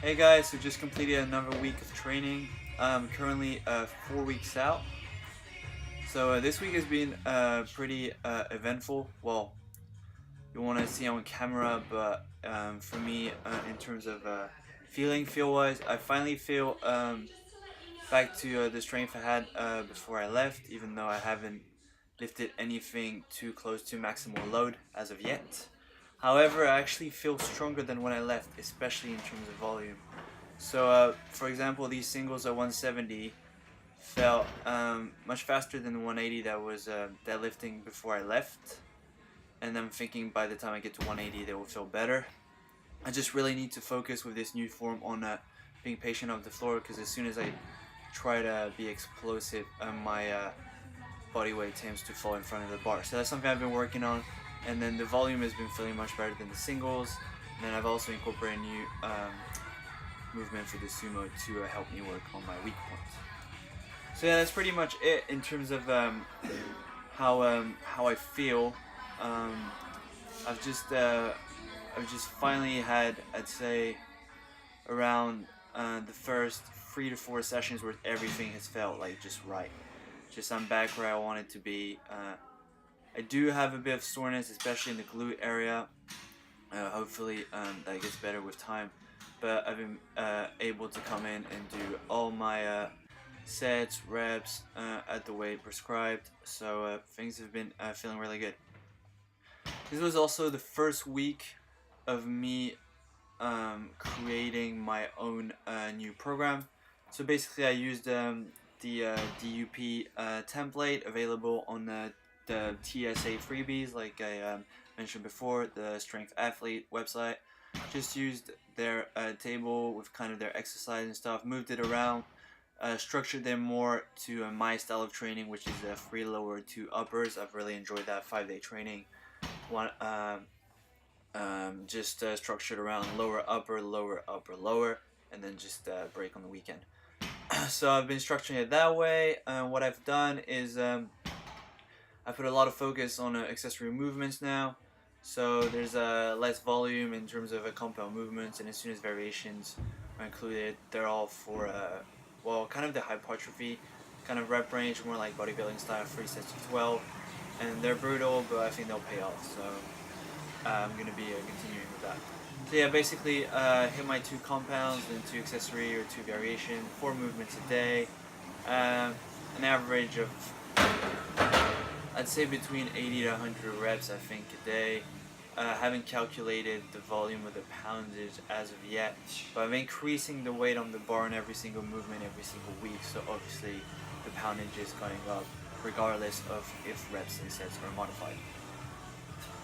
Hey guys, so just completed another week of training. I'm currently 4 weeks out. So this week has been pretty eventful. Well, you want to see on camera, but for me, in terms of feel wise, I finally feel back to the strength I had before I left, even though I haven't lifted anything too close to maximal load as of yet. However, I actually feel stronger than when I left, especially in terms of volume. So, for example, these singles at 170 felt much faster than the 180 that was deadlifting before I left. And I'm thinking by the time I get to 180, they will feel better. I just really need to focus with this new form on being patient on the floor because as soon as I try to be explosive, my body weight tends to fall in front of the bar. So that's something I've been working on. And then the volume has been feeling much better than the singles. And then I've also incorporated new movement for the sumo to help me work on my weak points. So yeah, that's pretty much it in terms of how I feel. Um, I've just finally had, I'd say, around the first 3 to 4 sessions where everything has felt like just right. Just I'm back where I wanted to be. I do have a bit of soreness, especially in the glute area. Hopefully that gets better with time. But I've been able to come in and do all my sets, reps at the weight prescribed. So things have been feeling really good. This was also the first week of me creating my own new program. So basically, I used the DUP template available on the TSA freebies, like I mentioned before, the Strength Athlete website. Just used their table with kind of their exercise and stuff, moved it around, structured them more to my style of training, which is free lower to uppers. I've really enjoyed that 5 day training. One, just structured around lower, upper, lower, upper, lower, and then just break on the weekend. So I've been structuring it that way. What I've done is I put a lot of focus on accessory movements now. So there's less volume in terms of compound movements, and as soon as variations are included, they're all for kind of the hypertrophy kind of rep range, more like bodybuilding style, 3 sets of 12, and they're brutal, but I think they'll pay off. So I'm gonna be continuing with that. So yeah, basically hit my 2 compounds and 2 accessory or 2 variation, 4 movements a day, an average of I'd say between 80 to 100 reps I think a day. I haven't calculated the volume of the poundage as of yet, but I'm increasing the weight on the bar in every single movement every single week, so obviously the poundage is going up regardless of if reps and sets are modified.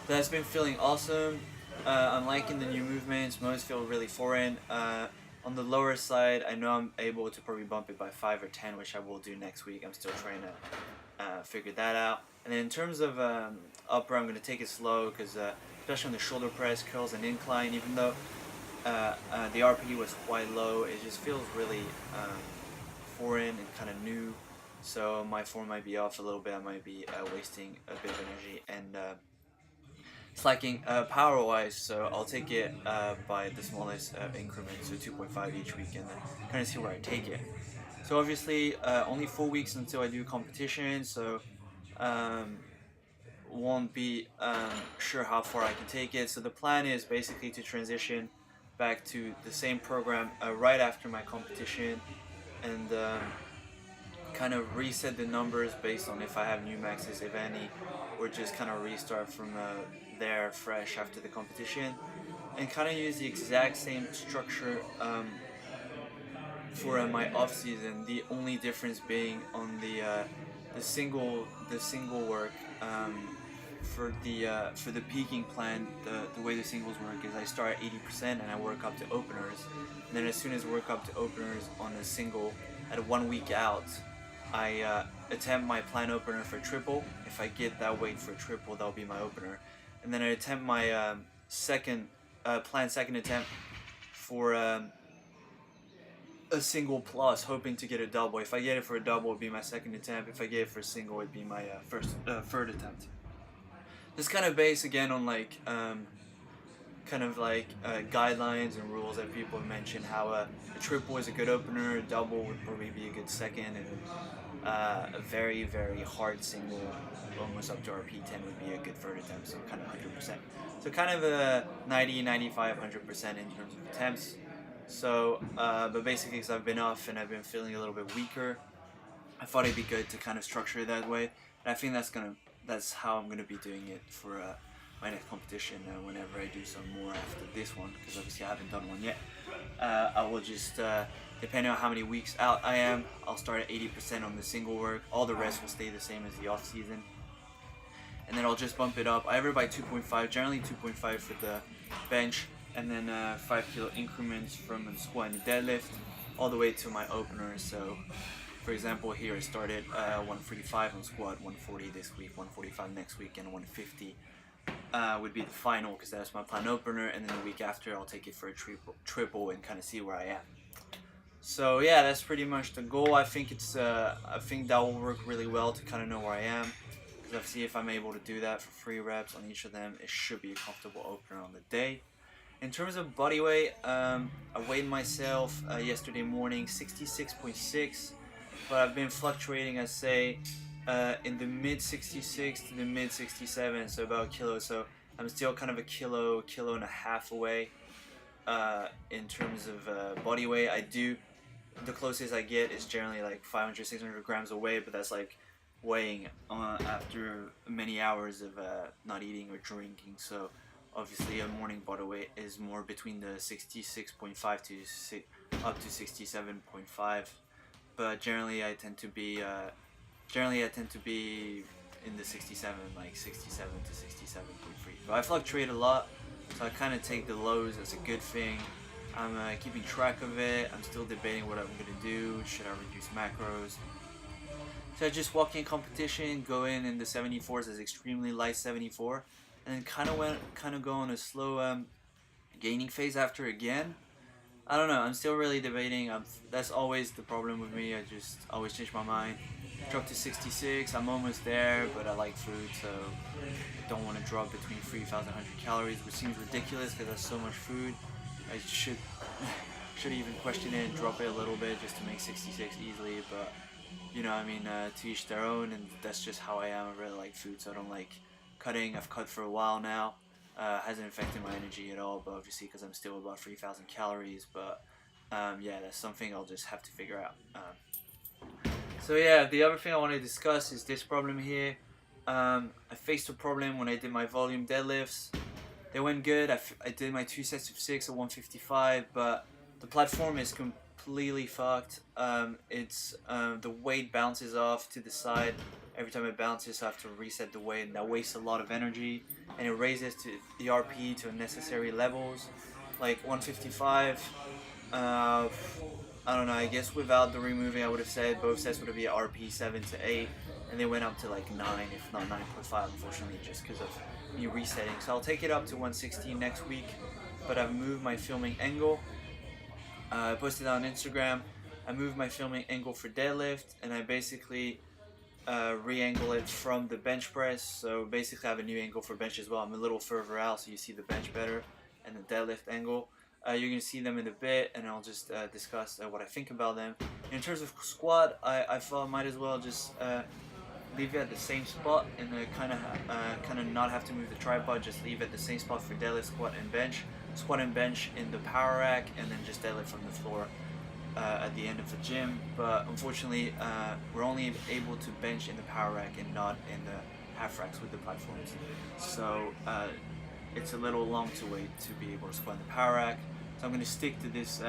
That's been feeling awesome. I'm liking the new movements. Most feel really foreign. On the lower side, I know I'm able to probably bump it by 5 or 10, which I will do next week. I'm still trying to figure that out. And then in terms of upper, I'm going to take it slow because especially on the shoulder press, curls, and incline, even though the RPE was quite low, it just feels really foreign and kind of new. So my form might be off a little bit. I might be wasting a bit of energy and slacking power wise, so I'll take it by the smallest increment, so 2.5 each week, and then kind of see where I take it. So obviously, only 4 weeks until I do competition, so um, won't be sure how far I can take it. So the plan is basically to transition back to the same program right after my competition, and kind of reset the numbers based on if I have new maxes, if any, or just kind of restart from there fresh after the competition, and kind of use the exact same structure for my off season. The only difference being on the single work. For the peaking plan, the way the singles work is I start at 80% and I work up to openers, and then as soon as I work up to openers on a single at 1 week out, I attempt my plan opener for triple. If I get that weight for triple, that'll be my opener, and then I attempt my second plan second attempt for a single plus, hoping to get a double. If I get it for a double, it'd be my second attempt. If I get it for a single, it'd be my third attempt. This kind of based again on like kind of like guidelines and rules that people have mentioned. How a triple is a good opener, a double would probably be a good second, and a very very hard single, almost up to RP10 would be a good third attempt. So kind of 100%. So kind of a 90, 95, 100% in terms of attempts. So, but basically, because I've been off and I've been feeling a little bit weaker, I thought it'd be good to kind of structure it that way. And I think that's how I'm gonna be doing it for my next competition. Whenever I do some more after this one, because obviously I haven't done one yet. I will just, depending on how many weeks out I am, I'll start at 80% on the single work. All the rest will stay the same as the off season. And then I'll just bump it up. I average by 2.5, generally 2.5 for the bench, and then 5 kilo increments from the squat and the deadlift, all the way to my opener. So, for example, here I started 145 on squat, 140 this week, 145 next week, and 150 would be the final, because that's my plan opener. And then the week after, I'll take it for a triple and kind of see where I am. So yeah, that's pretty much the goal. I think I think that will work really well to kind of know where I am. I'll see if I'm able to do that for 3 reps on each of them. It should be a comfortable opener on the day. In terms of body weight, I weighed myself yesterday morning, 66.6, but I've been fluctuating, I'd say, in the mid 66 to the mid 67, so about a kilo. So I'm still kind of a kilo and a half away in terms of body weight. The closest I get is generally like 500, 600 grams away, but that's like weighing after many hours of not eating or drinking. So obviously a morning body weight is more between the 66.5 to up to 67.5, but generally I tend to be in the 67, like 67 to 67.3. But I fluctuate a lot, so I kind of take the lows as a good thing. I'm keeping track of it. I'm still debating what I'm gonna do. Should I reduce macros? So I just walk in competition, go in the 74s as extremely light 74, and then kind of go on a slow gaining phase after again. I don't know. I'm still really debating. That's always the problem with me. I just always change my mind. Drop to 66. I'm almost there, but I like food, so I don't want to drop between 3,100 calories, which seems ridiculous because that's so much food. I should even question it and drop it a little bit just to make 66 easily, but. You know, I mean, to each their own, and that's just how I am. I really like food, so I don't like cutting. I've cut for a while now. Hasn't affected my energy at all, but obviously because I'm still about 3,000 calories. But yeah, that's something I'll just have to figure out. So yeah, the other thing I want to discuss is this problem here. I faced a problem when I did my volume deadlifts. They went good. I did my 2 sets of 6 at 155, but the platform is completely fucked. It's the weight bounces off to the side every time it bounces, so I have to reset the weight, and that wastes a lot of energy, and it raises to the RP to unnecessary levels, like 155. I don't know. I guess without the removing, I would have said both sets would be RP 7 to 8, and they went up to like 9, if not 9.5, unfortunately, just because of me resetting. So I'll take it up to 116 next week, but I've moved my filming angle. I posted on Instagram. I moved my filming angle for deadlift, and I basically re-angle it from the bench press. So basically I have a new angle for bench as well. I'm a little further out so you see the bench better, and the deadlift angle. You're going to see them in a bit, and I'll just discuss what I think about them. In terms of squat, I thought I might as well just leave it at the same spot, and kind of not have to move the tripod. Just leave it at the same spot for deadlift, squat, and bench. Squat and bench in the power rack, and then just deadlift from the floor at the end of the gym. But unfortunately, we're only able to bench in the power rack and not in the half racks with the platforms. So it's a little long to wait to be able to squat in the power rack. So I'm going to stick to this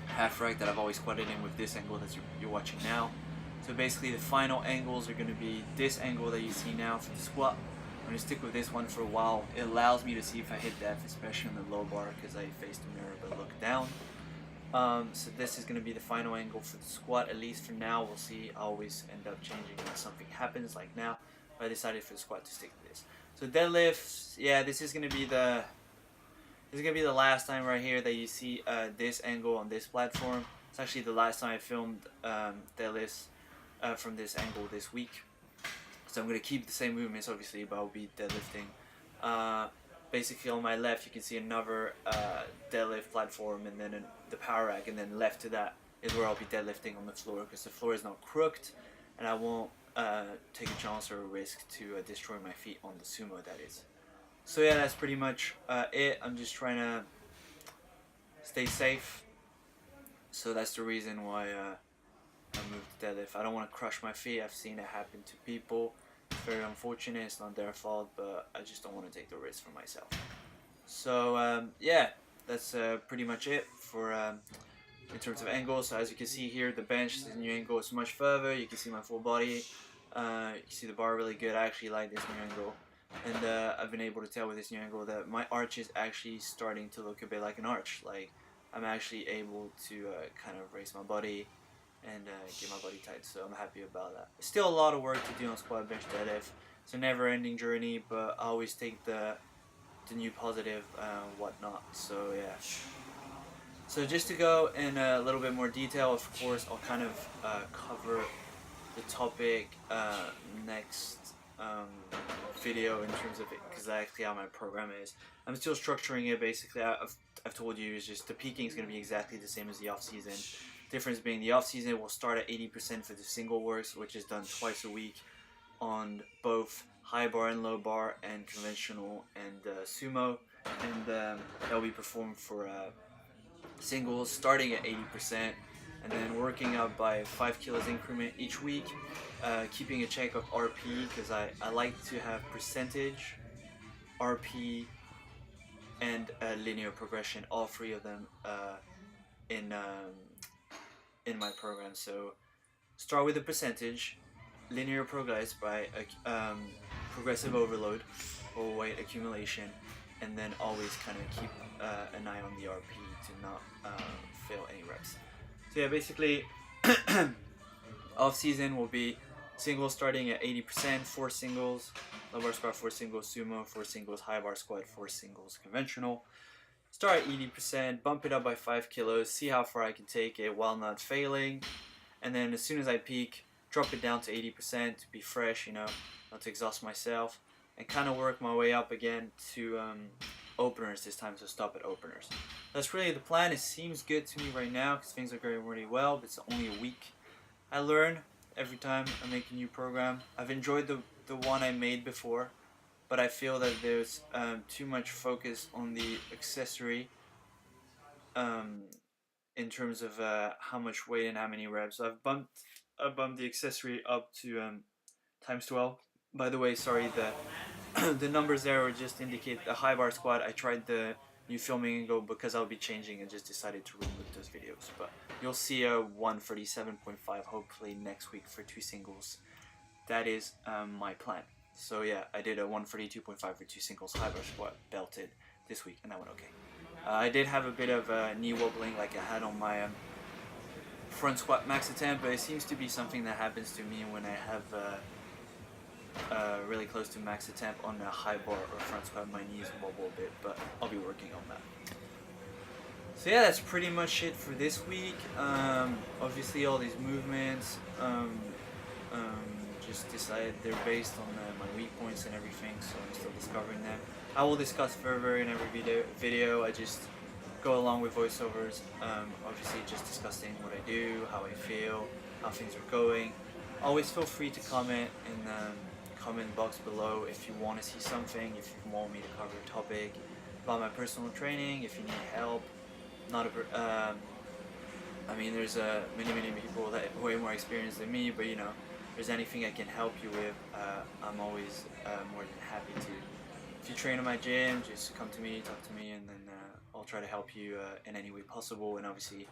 half rack that I've always squatted in with this angle that you're watching now. So basically the final angles are going to be this angle that you see now for the squat. I'm going to stick with this one for a while. It allows me to see if I hit depth, especially on the low bar, because I face the mirror but look down. So this is going to be the final angle for the squat, at least for now. We'll see. I always end up changing when something happens, like now. But I decided for the squat to stick to this. So deadlifts, yeah, this is going to be the last time right here that you see this angle on this platform. It's actually the last time I filmed deadlifts from this angle this week. So I'm going to keep the same movements, obviously, but I'll be deadlifting basically on my left you can see another deadlift platform, and then the power rack, and then left to that is where I'll be deadlifting on the floor, because the floor is not crooked and I won't take a chance or a risk to destroy my feet on the sumo, that is. So yeah, that's pretty much it. I'm just trying to stay safe, so that's the reason why I moved to deadlift. I don't want to crush my feet. I've seen it happen to people. It's very unfortunate. It's not their fault, but I just don't want to take the risk for myself. So yeah, that's pretty much it for in terms of angle. So as you can see here, the bench, the new angle is much further. You can see my full body. You can see the bar really good. I actually like this new angle. And I've been able to tell with this new angle that my arch is actually starting to look a bit like an arch. Like, I'm actually able to kind of raise my body and get my body tight, so I'm happy about that. Still a lot of work to do on squat, bench, deadlift. It's a never-ending journey, but I always take the new positive whatnot. So yeah. So just to go in a little bit more detail, of course, I'll kind of cover the topic next video in terms of exactly how my program is. I'm still structuring it. Basically, I've told you, is just the peaking is going to be exactly the same as the off season. Difference being the off season will start at 80% for the single works, which is done twice a week on both high bar and low bar and conventional and sumo, and that will be performed for singles starting at 80%, and then working up by 5 kilos increment each week, keeping a check of RP, because I like to have percentage, RP, and linear progression, all three of them in my program. So start with the percentage, linear progress by progressive overload or weight accumulation, and then always kind of keep an eye on the RP to not fail any reps. So yeah, basically off season will be singles starting at 80%, 4 singles, low bar squat, 4 singles, sumo, 4 singles, high bar squat, 4 singles, conventional. Start at 80%, bump it up by 5 kilos, see how far I can take it while not failing, and then as soon as I peak, drop it down to 80% to be fresh, you know, not to exhaust myself, and kind of work my way up again to openers this time, so stop at openers. That's really the plan. It seems good to me right now because things are going really well, but it's only a week. I learn every time I make a new program. I've enjoyed the one I made before, but I feel that there's too much focus on the accessory in terms of how much weight and how many reps. So I've bumped the accessory up to times 12. By the way, sorry, the numbers there were just indicate the high bar squat. I tried the new filming angle because I'll be changing and just decided to remove those videos. But you'll see a 137.5 hopefully next week for 2 singles. That is my plan. So yeah, I did a 142.5 for 2 singles high bar squat belted this week, and that went okay. I did have a bit of knee wobbling like I had on my front squat max attempt, but it seems to be something that happens to me when I have really close to max attempt on a high bar or front squat. My knees wobble a bit, but I'll be working on that. So yeah, that's pretty much it for this week. Obviously all these movements, just decided they're based on my weak points and everything, so I'm still discovering them. I will discuss further in every video. I just go along with voiceovers, obviously just discussing what I do, how I feel, how things are going. Always feel free to comment in the comment box below if you want to see something, if you want me to cover a topic about my personal training, if you need help. I mean, there's many people that are way more experienced than me, but you know, if there's anything I can help you with, I'm always more than happy to. If you train in my gym, just come to me, talk to me, and then I'll try to help you in any way possible. And obviously,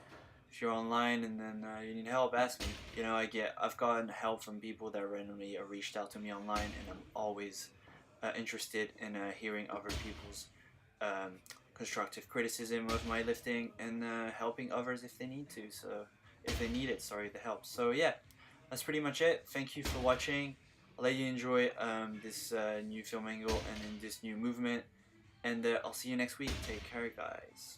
if you're online and then you need help, ask me. You know, I've gotten help from people that randomly reached out to me online, and I'm always interested in hearing other people's constructive criticism of my lifting and helping others if they need to. So if they need it, the help. So yeah, that's pretty much it. Thank you for watching. I'll let you enjoy this new film angle and then this new movement, and I'll see you next week. Take care, guys.